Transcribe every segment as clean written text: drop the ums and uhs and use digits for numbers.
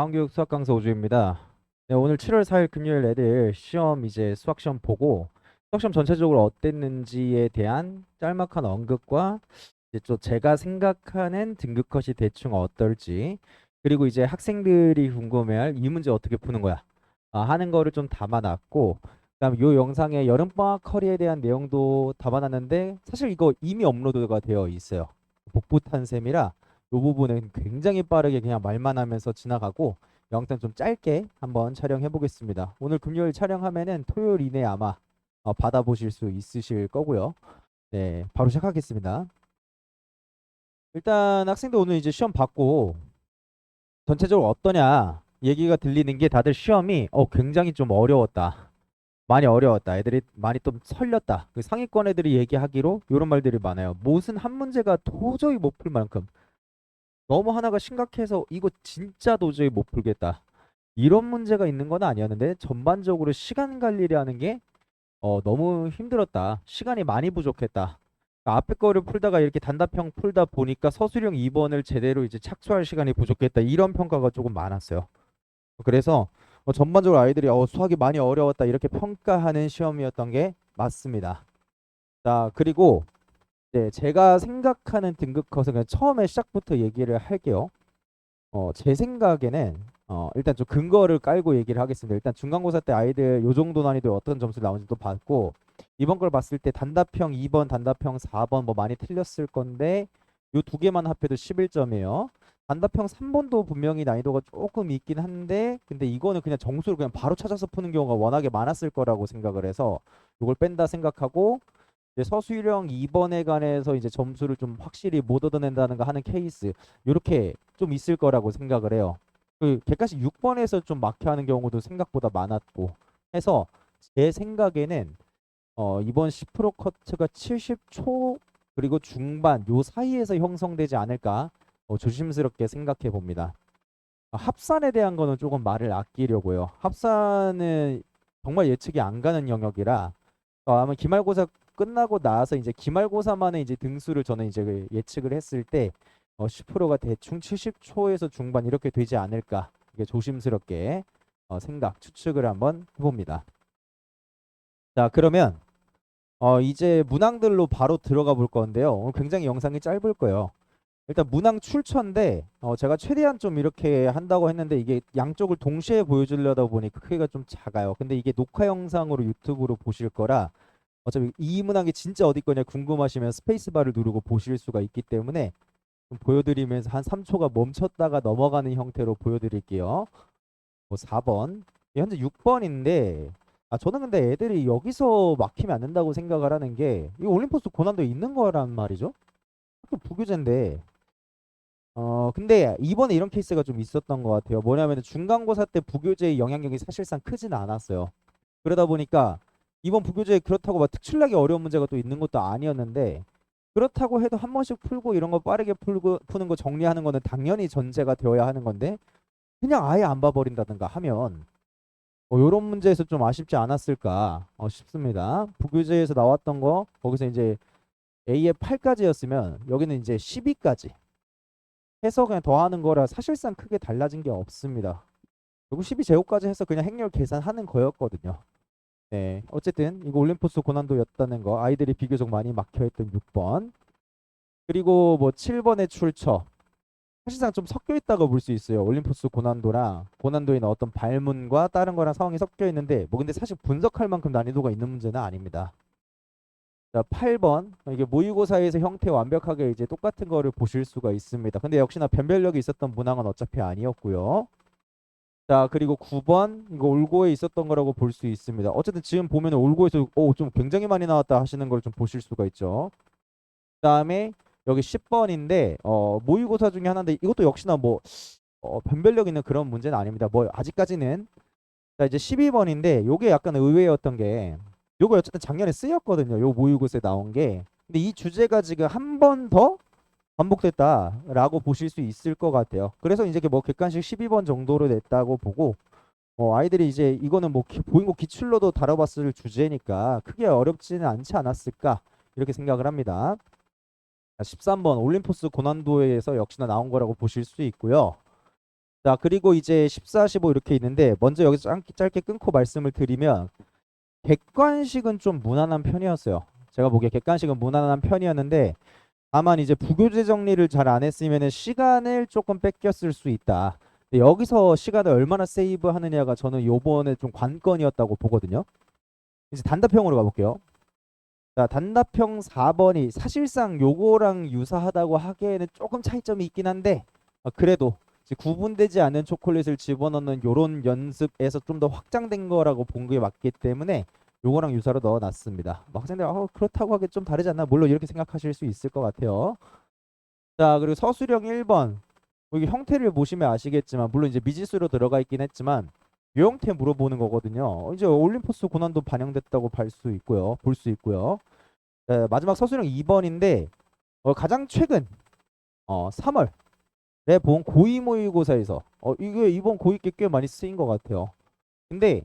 강원교육 수학 강사 오주입니다. 네, 오늘 7월 4일 금요일 애들 시험 이제 수학 시험 보고 수학 시험 전체적으로 어땠는지에 대한 짤막한 언급과 이제 또 제가 생각하는 등급 컷이 대충 어떨지 그리고 이제 학생들이 궁금해할 이 문제 어떻게 푸는 거야 하는 거를 좀 담아놨고 그다음 요 영상에 여름방학 커리에 대한 내용도 담아놨는데 사실 이거 이미 업로드가 되어 있어요. 복붙한 셈이라 이 부분은 굉장히 빠르게 그냥 말만 하면서 지나가고 영상 좀 짧게 한번 촬영해 보겠습니다. 오늘 금요일 촬영하면은 토요일 이내에 아마 받아보실 수 있으실 거고요. 네, 바로 시작하겠습니다. 일단 학생들 오늘 이제 시험 받고 전체적으로 어떠냐 얘기가 들리는 게 다들 시험이 굉장히 좀 어려웠다. 많이 어려웠다. 애들이 많이 좀 설렸다. 그 상위권 애들이 얘기하기로 이런 말들이 많아요. 무슨 한 문제가 도저히 못 풀 만큼 너무 하나가 심각해서 이거 진짜 도저히 못 풀겠다. 이런 문제가 있는 건 아니었는데 전반적으로 시간 관리라는 게 너무 힘들었다. 시간이 많이 부족했다. 그러니까 앞에 거를 풀다가 이렇게 단답형 풀다 보니까 서술형 2번을 제대로 이제 착수할 시간이 부족했다. 이런 평가가 조금 많았어요. 그래서 전반적으로 아이들이 수학이 많이 어려웠다. 이렇게 평가하는 시험이었던 게 맞습니다. 자, 그리고 제가 생각하는 등급 컷은 그냥 처음에 시작부터 얘기를 할게요. 제 생각에는 일단 좀 근거를 깔고 얘기를 하겠습니다. 일단 중간고사 때 아이들 요 정도 난이도에 어떤 점수를 나오는지 또 봤고 이번 걸 봤을 때 단답형 2번, 단답형 4번 뭐 많이 틀렸을 건데 요 두 개만 합해도 11점이에요. 단답형 3번도 분명히 난이도가 조금 있긴 한데 근데 이거는 그냥 정수를 그냥 바로 찾아서 푸는 경우가 워낙에 많았을 거라고 생각을 해서 이걸 뺀다 생각하고 이제 서술형 2번에 관해서 이제 점수를 좀 확실히 못 얻어낸다는 거 하는 케이스 이렇게 좀 있을 거라고 생각을 해요. 그 객관식 6번에서 좀 막혀하는 경우도 생각보다 많았고 해서 제 생각에는 이번 10% 커트가 70초 그리고 중반 요 사이에서 형성되지 않을까 조심스럽게 생각해 봅니다. 합산에 대한 거는 조금 말을 아끼려고요. 합산은 정말 예측이 안 가는 영역이라 아마 기말고사 끝나고 나서 이제 기말고사만의 이제 등수를 저는 이제 그 예측을 했을 때 10%가 대충 70초에서 중반 이렇게 되지 않을까 이게 조심스럽게 생각 추측을 한번 해봅니다. 자, 그러면 이제 문항들로 바로 들어가 볼 건데요. 오늘 굉장히 영상이 짧을 거예요. 일단 문항 출처인데 제가 최대한 좀 이렇게 한다고 했는데 이게 양쪽을 동시에 보여주려다 보니까 크기가 좀 작아요. 근데 이게 녹화 영상으로 유튜브로 보실 거라 어차피 이 문항이 진짜 어디 거냐 궁금하시면 스페이스바를 누르고 보실 수가 있기 때문에 좀 보여드리면서 한 3초가 멈췄다가 넘어가는 형태로 보여드릴게요. 뭐 4번. 현재 6번인데 저는 근데 애들이 여기서 막히면 안 된다고 생각을 하는 게 이 올림포스 고난도에 있는 거란 말이죠. 학교 부교재인데 근데 이번에 이런 케이스가 좀 있었던 것 같아요. 뭐냐면 중간고사 때 부교재의 영향력이 사실상 크진 않았어요. 그러다 보니까 이번 부교재에 그렇다고 막 특출나게 어려운 문제가 또 있는 것도 아니었는데 그렇다고 해도 한 번씩 풀고 이런 거 빠르게 풀고 푸는 거 정리하는 거는 당연히 전제가 되어야 하는 건데 그냥 아예 안 봐버린다든가 하면 이런 문제에서 좀 아쉽지 않았을까 싶습니다. 부교재에서 나왔던 거 거기서 이제 A의 8까지였으면 여기는 이제 12까지 해서 그냥 더하는 거라 사실상 크게 달라진 게 없습니다. 그리고 12제곱까지 해서 그냥 행렬 계산하는 거였거든요. 네, 어쨌든 이거 올림포스 고난도였다는 거 아이들이 비교적 많이 막혀있던 6번 그리고 뭐 7번의 출처 사실상 좀 섞여 있다고 볼 수 있어요. 올림포스 고난도랑 고난도에 있는 어떤 발문과 다른 거랑 상황이 섞여 있는데 뭐 근데 사실 분석할 만큼 난이도가 있는 문제는 아닙니다. 자, 8번 이게 모의고사에서 형태 완벽하게 이제 똑같은 거를 보실 수가 있습니다. 근데 역시나 변별력이 있었던 문항은 어차피 아니었고요. 자, 그리고 9번 이거 올고에 있었던 거라고 볼 수 있습니다. 어쨌든 지금 보면 올고에서 좀 굉장히 많이 나왔다 하시는 걸 좀 보실 수가 있죠. 그다음에 여기 10번인데 모의고사 중에 하나인데 이것도 역시나 뭐 변별력 있는 그런 문제는 아닙니다. 뭐 아직까지는 자 이제 12번인데 요게 약간 의외였던 게 요거 어쨌든 작년에 쓰였거든요. 요 모의고사에 나온 게. 근데 이 주제가 지금 한 번 더 반복됐다라고 보실 수 있을 것 같아요. 그래서 이제 뭐 객관식 12번 정도로 냈다고 보고 아이들이 이제 이거는 뭐 보인고 기출로도 다뤄봤을 주제니까 크게 어렵지는 않지 않았을까 이렇게 생각을 합니다. 13번 올림포스 고난도에서 역시나 나온 거라고 보실 수 있고요. 자, 그리고 이제 14, 15 이렇게 있는데 먼저 여기서 짧게 끊고 말씀을 드리면 객관식은 좀 무난한 편이었어요. 제가 보기에 객관식은 무난한 편이었는데 다만 이제 부교재 정리를 잘 안 했으면 시간을 조금 뺏겼을 수 있다. 근데 여기서 시간을 얼마나 세이브하느냐가 저는 요번에 좀 관건이었다고 보거든요. 이제 단답형으로 가볼게요. 자, 단답형 4번이 사실상 요거랑 유사하다고 하기에는 조금 차이점이 있긴 한데 그래도 이제 구분되지 않은 초콜릿을 집어넣는 요런 연습에서 좀 더 확장된 거라고 본 게 맞기 때문에 요거랑 유사로 넣어놨습니다. 뭐 학생들 그렇다고 하기 좀 다르지 않나? 물론 이렇게 생각하실 수 있을 것 같아요. 자, 그리고 서술형 1번. 여기 형태를 보시면 아시겠지만 물론 이제 미지수로 들어가 있긴 했지만 요 형태 물어보는 거거든요. 이제 올림포스 고난도 반영됐다고 볼 수 있고요. 네, 마지막 서술형 2번인데 가장 최근 3월에 본 고위 모의고사에서 이게 이번 고위 꽤 많이 쓰인 것 같아요. 근데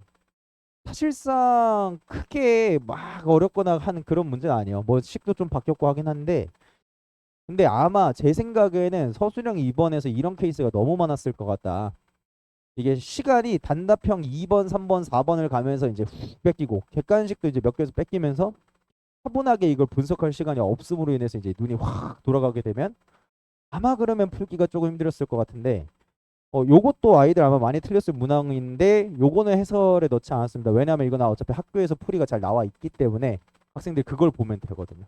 사실상 크게 막 어렵거나 하는 그런 문제는 아니에요. 뭐 식도 좀 바뀌었고 하긴 한데 근데 아마 제 생각에는 서술형 2번에서 이런 케이스가 너무 많았을 것 같다. 이게 시간이 단답형 2번, 3번, 4번을 가면서 이제 훅 뺏기고 객관식도 이제 몇 개에서 뺏기면서 차분하게 이걸 분석할 시간이 없음으로 인해서 이제 눈이 확 돌아가게 되면 아마 그러면 풀기가 조금 힘들었을 것 같은데 요것도 아이들 아마 많이 틀렸을 문항인데 요거는 해설에 넣지 않았습니다. 왜냐하면 이거는 어차피 학교에서 풀이가 잘 나와 있기 때문에 학생들이 그걸 보면 되거든요.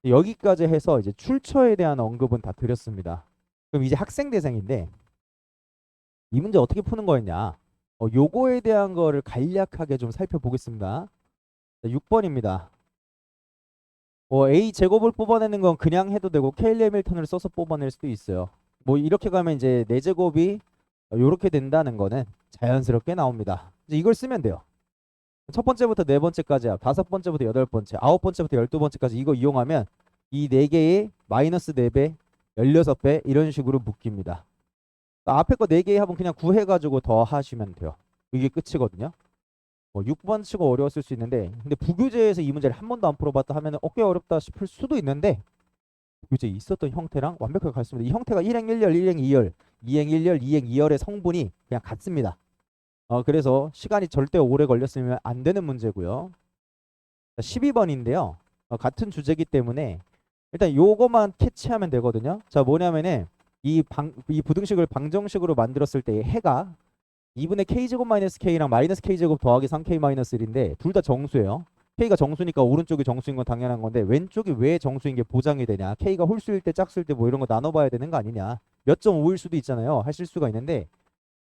여기까지 해서 이제 출처에 대한 언급은 다 드렸습니다. 그럼 이제 학생 대상인데 이 문제 어떻게 푸는 거였냐? 요거에 대한 거를 간략하게 좀 살펴보겠습니다. 6번입니다. A 제곱을 뽑아내는 건 그냥 해도 되고 케일리 해밀턴을 써서 뽑아낼 수도 있어요. 뭐 이렇게 가면 이제 4제곱이 요렇게 된다는 거는 자연스럽게 나옵니다. 이제 이걸 쓰면 돼요. 첫 번째부터 네 번째까지야. 다섯 번째부터 여덟 번째, 아홉 번째부터 12번째까지 이거 이용하면 이 4개의 마이너스 4배, 16배 이런 식으로 묶입니다. 앞에 거 4개의 합은 그냥 구해가지고 더 하시면 돼요. 이게 끝이거든요. 6번 치고 어려웠을 수 있는데 근데 부교재에서 이 문제를 한 번도 안 풀어봤다 하면 꽤 어렵다 싶을 수도 있는데 부교재 있었던 형태랑 완벽하게 같습니다. 이 형태가 1행 1열, 1행 2열, 2행 1열, 2행 2열의 성분이 그냥 같습니다. 그래서 시간이 절대 오래 걸렸으면 안 되는 문제고요. 12번인데요. 같은 주제이기 때문에 일단 요거만 캐치하면 되거든요. 자, 뭐냐면은 이 부등식을 방정식으로 만들었을 때 해가 2분의 k제곱 마이너스 k랑 마이너스 k제곱 더하기 3k 마이너스 1인데 둘 다 정수예요. k가 정수니까 오른쪽이 정수인 건 당연한 건데 왼쪽이 왜 정수인 게 보장이 되냐. k가 홀수일 때 짝수일 때 뭐 이런 거 나눠봐야 되는 거 아니냐. 몇 점 5일 수도 있잖아요. 하실 수가 있는데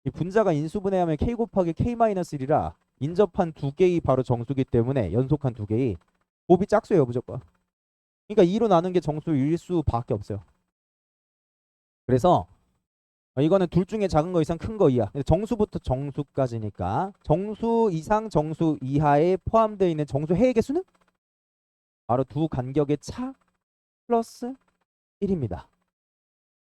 이 분자가 인수분해하면 k 곱하기 k 마이너스 1이라 인접한 두 개의 바로 정수기 때문에 연속한 두 개의 곱이 짝수예요 무조건. 그러니까 2로 나눈 게 정수일 수밖에 없어요. 그래서 이거는 둘 중에 작은 거 이상 큰 거 이하. 정수부터 정수까지니까 정수 이상 정수 이하에 포함되어 있는 정수해의 개수는 바로 두 간격의 차 플러스 1입니다.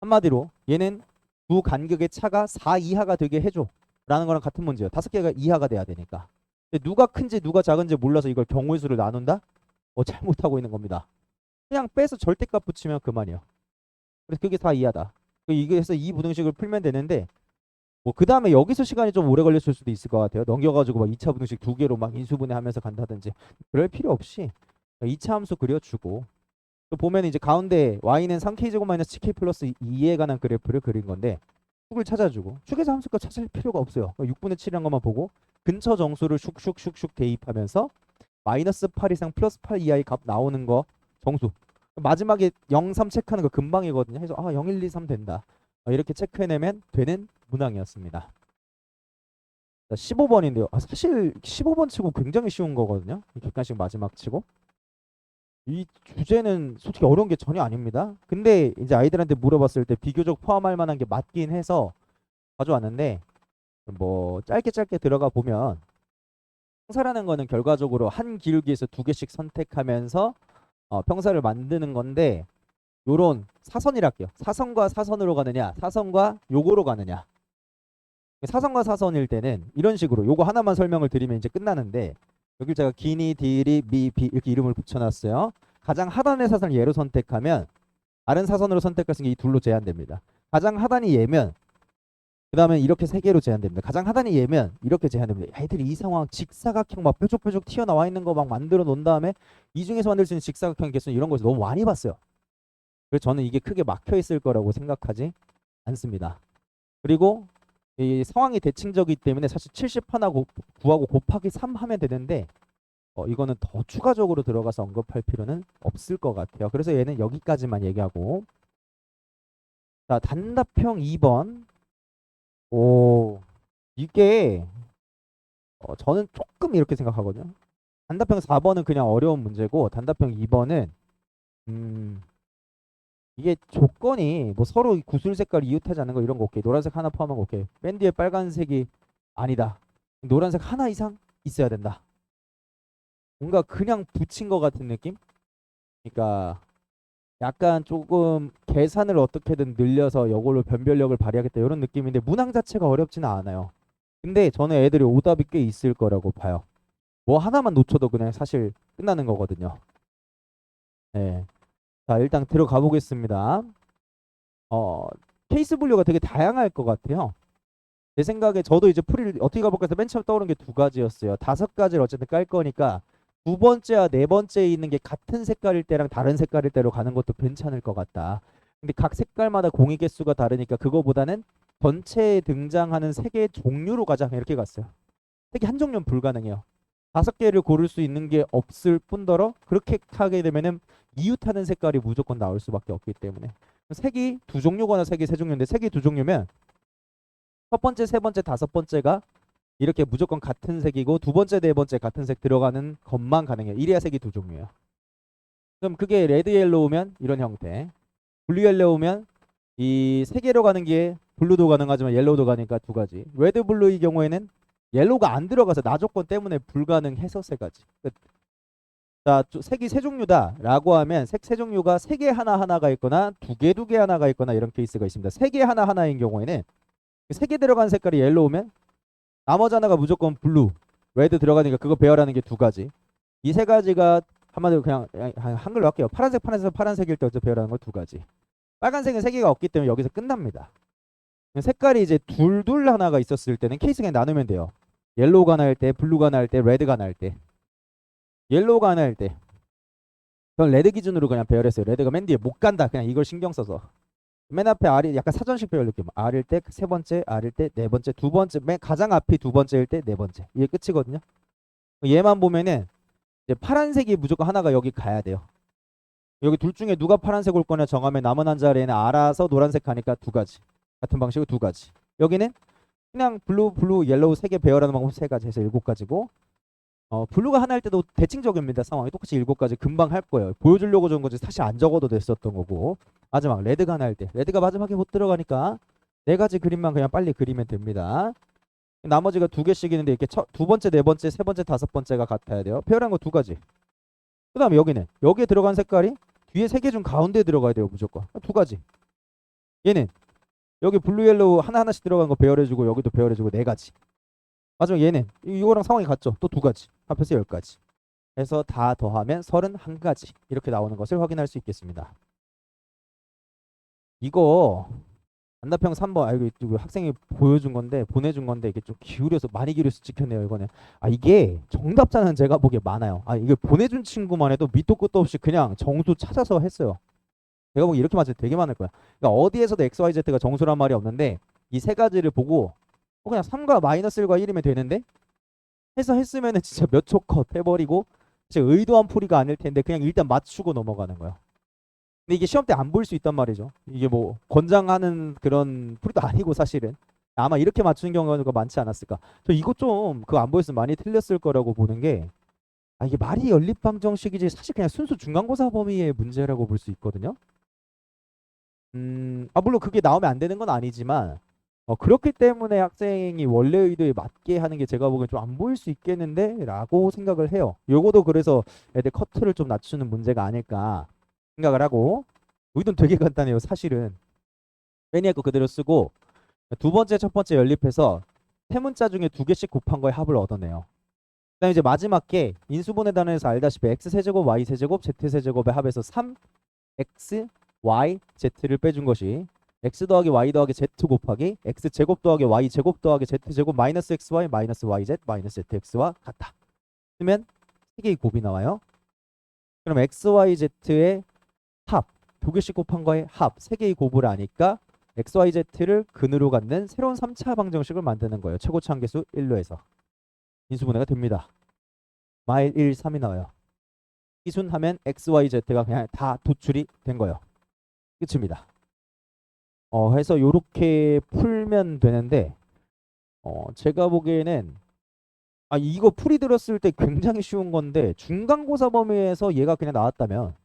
한마디로 얘는 두 간격의 차가 4 이하가 되게 해줘 라는 거랑 같은 문제예요. 5개가 이하가 돼야 되니까. 근데 누가 큰지 누가 작은지 몰라서 이걸 경우의 수를 나눈다? 잘못하고 있는 겁니다. 그냥 빼서 절대값 붙이면 그만이에요. 그래서 그게 4 이하다. 이게 해서 이 부등식을 풀면 되는데 뭐 그 다음에 여기서 시간이 좀 오래 걸렸을 수도 있을 것 같아요. 넘겨가지고 막 2차 부등식 두 개로 막 인수분해하면서 간다든지 그럴 필요 없이 2차 함수 그려주고 또 보면 이제 가운데 y는 3k제곱 마이너스 7k 플러스 2에 관한 그래프를 그린 건데 축을 찾아주고 축에서 함수가 찾을 필요가 없어요. 6분의 7이란 것만 보고 근처 정수를 슉슉슉슉 대입하면서 마이너스 8 이상 플러스 8 이하의 값 나오는 거 정수 마지막에 0, 3 체크하는 거 금방이거든요. 해서 0, 1, 2, 3 된다. 이렇게 체크해내면 되는 문항이었습니다. 15번인데요. 사실 15번 치고 굉장히 쉬운 거거든요. 객관식 마지막 치고. 이 주제는 솔직히 어려운 게 전혀 아닙니다. 근데 이제 아이들한테 물어봤을 때 비교적 포함할 만한 게 맞긴 해서 가져왔는데 뭐 짧게 들어가 보면 평사라는 거는 결과적으로 한 기울기에서 2개씩 선택하면서 평사를 만드는 건데 요런 사선이라 할게요. 사선과 사선으로 가느냐 사선과 요거로 가느냐. 사선과 사선일 때는 이런 식으로 요거 하나만 설명을 드리면 이제 끝나는데 여기 제가 기니, 디리, 미, 비 이렇게 이름을 붙여놨어요. 가장 하단의 사선을 얘로 선택하면 다른 사선으로 선택할 수 있는 게 이 둘로 제한됩니다. 가장 하단이 얘면 그 다음에 이렇게 세 개로 제한됩니다. 가장 하단이 얘면 이렇게 제한됩니다. 애들이 이 상황 직사각형 막 뾰족뾰족 튀어나와 있는 거 막 만들어 놓은 다음에 이 중에서 만들 수 있는 직사각형 개수 이런 거에서 너무 많이 봤어요. 그래서 저는 이게 크게 막혀 있을 거라고 생각하지 않습니다. 그리고 이 상황이 대칭적이기 때문에 사실 70 하나 구하고 곱하기 3 하면 되는데 이거는 더 추가적으로 들어가서 언급할 필요는 없을 것 같아요. 그래서 얘는 여기까지만 얘기하고, 자, 단답형 2번. 오, 이게 저는 조금 이렇게 생각하거든요. 단답형 4번은 그냥 어려운 문제고 단답형 2번은 이게 조건이 뭐 서로 구슬 색깔 이웃하지 않는 거 이런 거 오케이. 노란색 하나 포함한 거 오케이. 밴드에 빨간색이 아니다. 노란색 하나 이상 있어야 된다. 뭔가 그냥 붙인 거 같은 느낌? 그러니까 약간 조금 계산을 어떻게든 늘려서 이걸로 변별력을 발휘하겠다 이런 느낌인데 문항 자체가 어렵지는 않아요. 근데 저는 애들이 오답이 꽤 있을 거라고 봐요. 뭐 하나만 놓쳐도 그냥 사실 끝나는 거거든요. 네. 자, 일단 들어가 보겠습니다. 어, 케이스 분류가 되게 다양할 것 같아요. 제 생각에 저도 이제 풀이를 어떻게 가볼까 해서 맨 처음 떠오른 게 두 가지였어요. 다섯 가지를 어쨌든 깔 거니까 두 번째와 네 번째에 있는 게 같은 색깔일 때랑 다른 색깔일 때로 가는 것도 괜찮을 것 같다. 근데 각 색깔마다 공의 개수가 다르니까 그거보다는 전체에 등장하는 색의 종류로 가자 이렇게 갔어요. 색이 한 종류는 불가능해요. 다섯 개를 고를 수 있는 게 없을 뿐더러 그렇게 하게 되면은 이웃하는 색깔이 무조건 나올 수밖에 없기 때문에 색이 두 종류거나 색이 세 종류인데 색이 두 종류면 첫 번째, 세 번째, 다섯 번째가 이렇게 무조건 같은 색이고 두 번째, 네 번째 같은 색 들어가는 것만 가능해요. 이래야 색이 두 종류예요. 그럼 그게 레드 옐로우면 이런 형태, 블루 옐로우면 이 세 개로 가는 게 블루도 가능하지만 옐로우도 가니까 두 가지. 레드 블루의 경우에는 옐로우가 안 들어가서 나 조건 때문에 불가능해서 세 가지. 자, 색이 세 종류다라고 하면 색 세 종류가 세 개 하나하나가 있거나 두 개 하나가 있거나 이런 케이스가 있습니다. 세 개 하나하나인 경우에는 세 개 들어간 색깔이 옐로우면 나머지 하나가 무조건 블루, 레드 들어가니까 그거 배열하는 게 두 가지. 이 세 가지가 한마디로 그냥 한글로 할게요. 파란색, 파란색일 때 어째 배열하는 거 두 가지. 빨간색은 세 개가 없기 때문에 여기서 끝납니다. 색깔이 이제 둘둘 하나가 있었을 때는 케이스 그냥 나누면 돼요. 옐로우가 하나 할 때, 블루가 하나 할 때, 레드가 하나 할 때. 옐로우가 하나 할 때. 전 레드 기준으로 그냥 배열했어요. 레드가 맨 뒤에 못 간다. 그냥 이걸 신경 써서. 맨 앞에 R이 약간 사전식 배열 느낌. R일 때 세 번째, R일 때 네 번째, 두 번째, 맨 가장 앞이 두 번째일 때 네 번째. 이게 끝이거든요. 얘만 보면은 이제 파란색이 무조건 하나가 여기 가야 돼요. 여기 둘 중에 누가 파란색 올 거냐 정하면 남은 한 자리에는 알아서 노란색 가니까 두 가지. 같은 방식으로 두 가지. 여기는 그냥 블루, 옐로우 세 개 배열하는 방법 세 가지 해서 일곱 가지고 블루가 하나 할 때도 대칭적입니다. 상황이 똑같이 일곱 가지 금방 할 거예요. 보여주려고 적은 거지 사실 안 적어도 됐었던 거고. 마지막 레드가 하나 할 때 레드가 마지막에 못 들어가니까 네 가지 그림만 그냥 빨리 그리면 됩니다. 나머지가 두 개씩 있는데 이렇게 두 번째, 네 번째, 세 번째, 다섯 번째가 같아야 돼요. 배열한 거 두 가지. 그 다음에 여기는 여기에 들어간 색깔이 뒤에 세 개 중 가운데에 들어가야 돼요. 무조건 두 가지. 얘는 여기 블루 옐로우 하나하나씩 들어간 거 배열해주고 여기도 배열해주고 네 가지. 마지막 얘는 이거랑 상황이 같죠. 또 두 가지. 합해서 10가지. 해서 다 더하면 31가지. 이렇게 나오는 것을 확인할 수 있겠습니다. 이거 단답형 3번 이거 학생이 보여준 건데 보내준 건데 이게 좀 기울여서 많이 기울여서 찍혔네요. 이거는 이게 정답자는 제가 보기에 많아요. 이게 보내준 친구만 해도 밑도 끝도 없이 그냥 정수 찾아서 했어요. 제가 보기 이렇게 맞을 때 되게 많을 거야. 그러니까 어디에서도 XYZ가 정수란 말이 없는데 이 세 가지를 보고 그냥 3과 마이너스 1과 1이면 되는데 해서 했으면은 진짜 몇 초 컷 해버리고 진짜 의도한 풀이가 아닐 텐데 그냥 일단 맞추고 넘어가는 거예요. 근데 이게 시험 때 안 보일 수 있단 말이죠. 이게 뭐 권장하는 그런 풀이도 아니고 사실은 아마 이렇게 맞추는 경우가 많지 않았을까. 저 이거 좀 그거 안 보였으면 많이 틀렸을 거라고 보는 게 이게 말이 연립방정식이지 사실 그냥 순수 중간고사 범위의 문제라고 볼 수 있거든요. 물론 그게 나오면 안 되는 건 아니지만 그렇기 때문에 학생이 원래 의도에 맞게 하는 게 제가 보기엔 좀 안 보일 수 있겠는데 라고 생각을 해요. 요거도 그래서 애들 커트를 좀 낮추는 문제가 아닐까 생각을 하고 의도는 되게 간단해요. 사실은 매니아 거 그대로 쓰고 두 번째 첫 번째 연립해서 세 문자 중에 두 개씩 곱한 거의 합을 얻어내요. 그다음에 이제 마지막 게 인수분해 단원에서 알다시피 x세제곱 y세제곱 z세제곱의 합에서 3x y z를 빼준 것이 x 더하기 y 더하기 z 곱하기 x 제곱 더하기 y 제곱 더하기 z 제곱 마이너스 xy 마이너스 yz 마이너스 zx와 같다. 쓰면 세 개의 곱이 나와요. 그럼 x, y, z의 합, 두 개씩 곱한 거의 합, 세 개의 곱을 아니까 x, y, z를 근으로 갖는 새로운 3차 방정식을 만드는 거예요. 최고차 함계수 1로 해서 인수분해가 됩니다. 마일 1, 3이 나와요. 기순하면 x, y, z가 그냥 다 도출이 된 거예요. 끝입니다. 해서 요렇게 풀면 되는데 제가 보기에는 이거 풀이 들었을 때 굉장히 쉬운 건데 중간고사 범위에서 얘가 그냥 나왔다면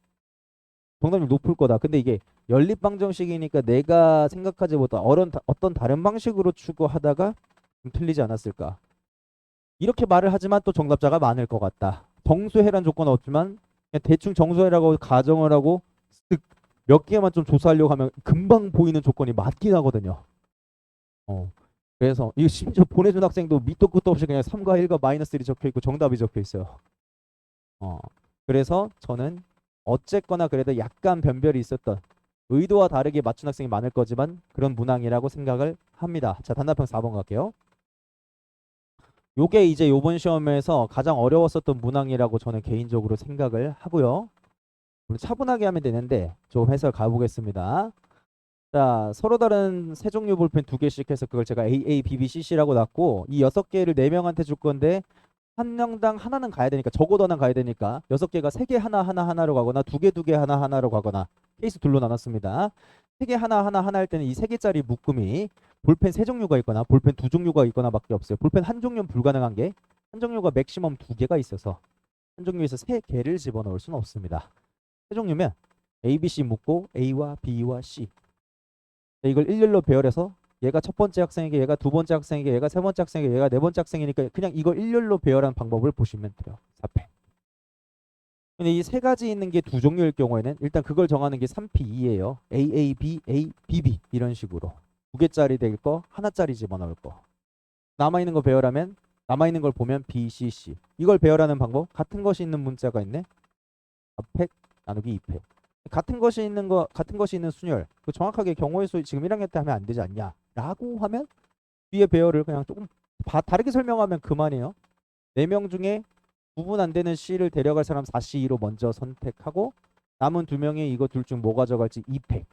정답률 높을 거다. 근데 이게 연립 방정식이니까 내가 생각하지 못한 어떤 다른 방식으로 추구하다가 좀 틀리지 않았을까. 이렇게 말을 하지만 또 정답자가 많을 것 같다. 정수해란 조건은 없지만 그냥 대충 정수해라고 가정을 하고 몇 개만 좀 조사하려고 하면 금방 보이는 조건이 맞긴 하거든요. 그래서 이거 심지어 보내준 학생도 밑도 끝도 없이 그냥 3과 1과 마이너스 1이 적혀있고 정답이 적혀있어요. 그래서 저는 어쨌거나 그래도 약간 변별이 있었던 의도와 다르게 맞춘 학생이 많을 거지만 그런 문항이라고 생각을 합니다. 자, 단답형 4번 갈게요. 요게 이제 요번 시험에서 가장 어려웠었던 문항이라고 저는 개인적으로 생각을 하고요. 우리 차분하게 하면 되는데 좀 해설 가보겠습니다. 자, 서로 다른 세 종류 볼펜 두 개씩 해서 그걸 제가 AA, BB, CC라고 놨고 이 6개를 4명한테 줄 건데 한 명당 하나는 가야 되니까 적어도 하나 가야 되니까 6개가 3개 하나로 가거나 2개 하나로 가거나 케이스 둘로 나눴습니다. 3개 하나 할 때는 이 3개짜리 묶음이 볼펜 3종류가 있거나 볼펜 2종류가 있거나 밖에 없어요. 볼펜 한 종류는 불가능한 게 한 종류가 맥시멈 2개가 있어서 한 종류에서 3개를 집어넣을 수는 없습니다. 3종류면 A, B, C 묶고 A와 B와 C 이걸 일렬로 배열해서 얘가 첫 번째 학생에게, 얘가 두 번째 학생에게, 얘가 세 번째 학생에게, 얘가 네 번째 학생이니까 그냥 이걸 일렬로 배열한 방법을 보시면 돼요. 4패. 근데 이 세 가지 있는 게 두 종류일 경우에는 일단 그걸 정하는 게 3P2예요. AA, B, A, BB 이런 식으로. 2개짜리 될 거, 하나짜리 집어넣을 거. 남아있는 거 배열하면 남아있는 걸 보면 B, C, C. 이걸 배열하는 방법 같은 것이 있는 문자가 있네. 4팩 나누기 2팩. 같은 것이 있는 순열. 그 정확하게 경우의 수 지금 1학년 때 하면 안 되지 않냐? 라고 하면 뒤에 배열을 그냥 조금 다르게 설명하면 그만이에요. 4명 중에 구분 안 되는 C를 데려갈 사람 4C2로 먼저 선택하고 남은 2명이 이거 둘 중 뭐 가져갈지 2팩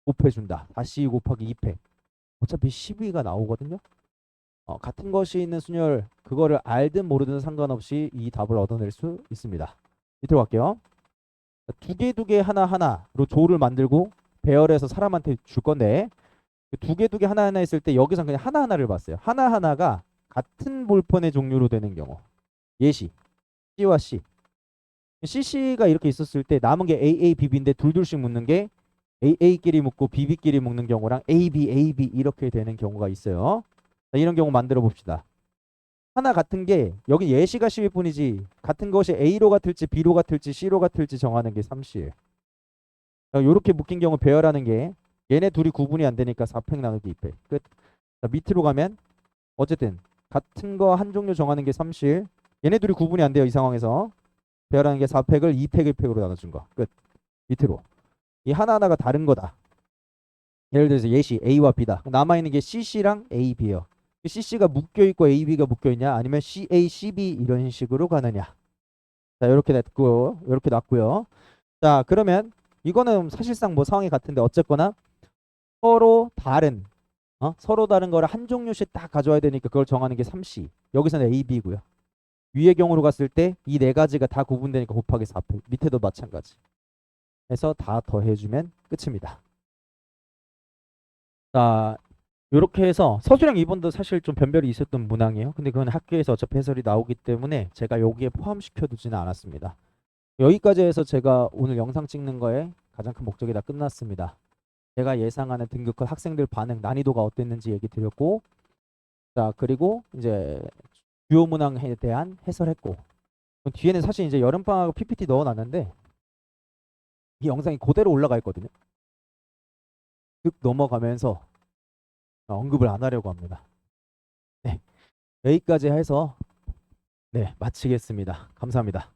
곱해준다. 4C2 곱하기 2팩. 어차피 12가 나오거든요. 같은 것이 있는 순열 그거를 알든 모르든 상관없이 이 답을 얻어낼 수 있습니다. 밑으로 갈게요. 두 개 하나로 조를 만들고 배열해서 사람한테 줄 건데 두 개 하나 했을 때 여기서 그냥 하나를 봤어요. 하나가 같은 볼펜의 종류로 되는 경우 예시 C와 C CC가 이렇게 있었을 때 남은 게 AA, BB인데 둘씩 묶는 게 AA끼리 묶고 BB끼리 묶는 경우랑 AB 이렇게 되는 경우가 있어요. 자, 이런 경우 만들어 봅시다. 하나 같은 게 여기 예시가 12뿐이지 같은 것이 A로 같을지 B로 같을지 C로 같을지 정하는 게 3C예요. 이렇게 묶인 경우 배열하는 게 얘네 둘이 구분이 안 되니까 4팩 나누기 2팩 끝. 자, 밑으로 가면 어쨌든 같은 거 한 종류 정하는 게 3실 얘네 둘이 구분이 안 돼요. 이 상황에서 배열하는 게 4팩을 2팩 1팩으로 나눠준 거 끝. 밑으로 이 하나하나가 다른 거다. 예를 들어서 예시 A와 B다. 남아있는 게 CC랑 A, B예요. CC가 묶여있고 A, B가 묶여있냐 아니면 CA, CB 이런 식으로 가느냐. 자, 이렇게 놨고요. 자, 그러면 이거는 사실상 뭐 상황이 같은데 어쨌거나 서로 다른 거를 한 종류씩 딱 가져와야 되니까 그걸 정하는 게 3C. 여기서는 A, B고요. 위의 경우로 갔을 때 이 네 가지가 다 구분되니까 곱하기 4팩. 밑에도 마찬가지. 해서 다 더해주면 끝입니다. 자, 이렇게 해서 서술형 2번도 사실 좀 변별이 있었던 문항이에요. 근데 그건 학교에서 어차피 해설이 나오기 때문에 제가 여기에 포함시켜 두지는 않았습니다. 여기까지 해서 제가 오늘 영상 찍는 거에 가장 큰 목적이 다 끝났습니다. 제가 예상하는 등급컷 학생들 반응 난이도가 어땠는지 얘기 드렸고 자 그리고 이제 주요 문항에 대한 해설했고 뒤에는 사실 이제 여름방학 PPT 넣어놨는데 이 영상이 그대로 올라가 있거든요. 쓱 넘어가면서 언급을 안 하려고 합니다. 네, 여기까지 해서 네 마치겠습니다. 감사합니다.